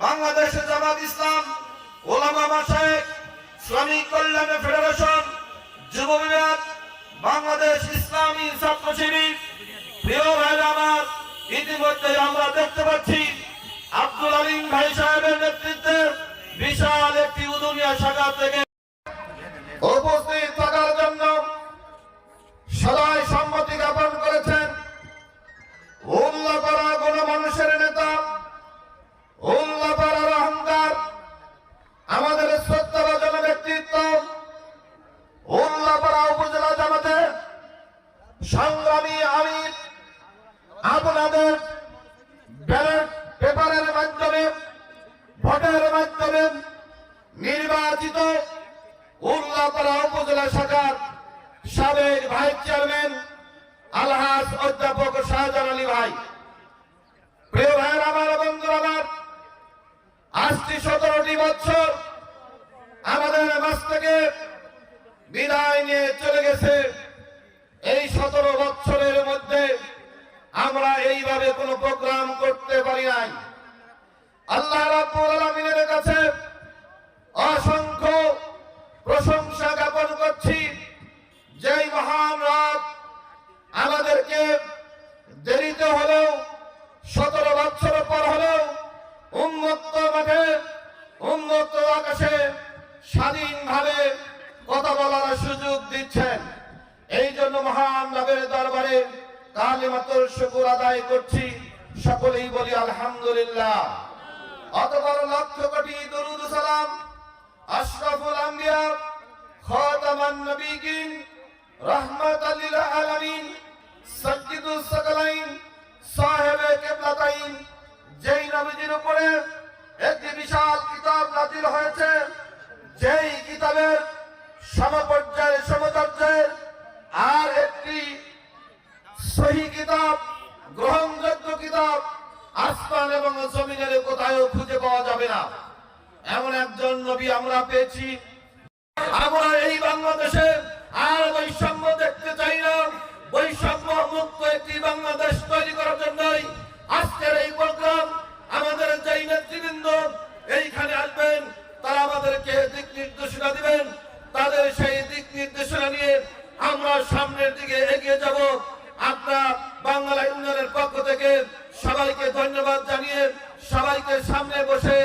বাংলাদেশ জামাত ইসলাম, ওলামা মাশায়েখ, শ্রমিক কল্যাণ ফেডারেশন, যুব বিভাগ, বাংলাদেশ ইসলামী ছাত্র শিবির, প্রিয় ভাইরা আমার, ইতিমধ্যে আমরা দেখতে পাচ্ছি আব্দুল আলিম ভাই সাহেবের নেতৃত্বে বিশাল একটি উদুনিয়া শাখা থেকে উপস্থিত থাকার জন্য সবাই সম্মতি জ্ঞাপন করেছেন। উল্লাপাড়া গণমানুষের নেতা, উল্লাপাড়ার অহংকার, আমাদের শ্রদ্ধাভাজন ব্যক্তিত্ব, উল্লাপাড়া উপজেলা জামাতে সংগ্রামী আমির, আপনাদের ব্যালট পেপারের মাধ্যমে, ভোটের মাধ্যমে নির্বাচিত উল্লাপাড়া উপজেলা শাখার সাবেক ভাইস চেয়ারম্যান আলহাজ অধ্যাপক শাহজাহান আলী ভাই, প্রিয় ভাইয়ের আমার, বন্ধুরা আমার, আজকে 17টি বছর আমাদের মাঝ থেকে বিদায় নিয়ে চলে গেছে। এই 17 বছরের মধ্যে আমরা এইভাবে কোনো প্রোগ্রাম করতে পারি নাই। আল্লাহ রাব্বুল আলামিনের কাছে অসংখ্য প্রশংসা জ্ঞাপন করছি, যেই মহান রাত আমাদেরকে দেরিতে হলেও 17 বছর পর হলেও উন্মুক্ত মাঠে, উন্মুক্ত আকাশে স্বাধীনভাবে কথা বলার সুযোগ দিচ্ছেন। এই জন্য মহান রবের দরবারে কালিমাতুল শুকর আদায় করছি। সকলেই বলি আলহামদুলিল্লাহ। অতঃপর লক্ষ কোটি দরুদ সালাম আশরাফুল আম্বিয়া, খাতামান নবিয়িন, রাহমাতাল লিল আলামিন, সাজ্জিদুস সাকালাইন, সাহেবে কিবলাতাইন, যেই নবীজির উপরে একটি বিশাল কিতাব নাযিল হয়েছে, যেই কিতাবের সমপর্যায়ে সমদর্যায়ে আর একটি সহি কিতাব, গ্রহণযোগ্য কিতাব আসমান এবং জমিনের কোথাও খুঁজে পাওয়া যাবে না, এমন একজন নবী আমরা পেয়েছি। আমরা এই বাংলাদেশে আর বৈষম্য দেখতে চাই না। বৈষম্য মুক্ত একটি বাংলাদেশ তৈরি করার জন্যই আজকের এই প্রোগ্রাম। আমাদের যেই নেতৃবৃন্দ এইখানে আসবেন, তারা আমাদেরকে দিক নির্দেশনা দিবেন। তাদের সেই দিক নির্দেশনা নিয়ে আমরা সামনের দিকে এগিয়ে যাব। আপনারা বাংলা ইউনিয়নের পক্ষ থেকে সবাইকে ধন্যবাদ জানিয়ে, সবাইকে সামনে বসে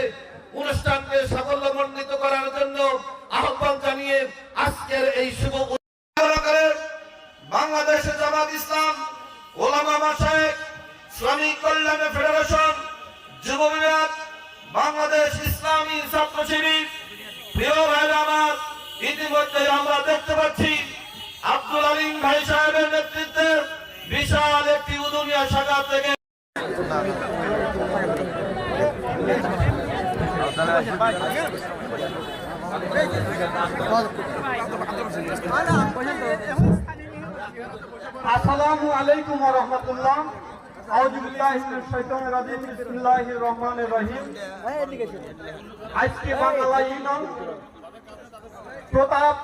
অনুষ্ঠানকে সাফল্যমণ্ডিত করার জন্য আহ্বান জানিয়ে আজকের এই শুভ বাংলাদেশ জামাত ইসলাম, ওলামা মাশায়েখ, শ্রমিক কল্যাণ ফেডারেশন, যুব বিভাগ, বাংলাদেশ ইসলামী ছাত্র শিবির, প্রিয় ভাইরা আমার, ইতিমধ্যে আমরা দেখতে পাচ্ছি আব্দুল আলিম ভাই সাহেবের নেতৃত্বে বিশাল একটি উদুনিয়া শাখা থেকে আসসালামু আলাইকুম ওয়া রাহমাতুল্লাহ। আউযু বিল্লাহি মিনাশ শাইতানির রাজিম। বিসমিল্লাহির রহমানির রহিম। আজকে বাংলা ইউনিয়ন প্রতাপ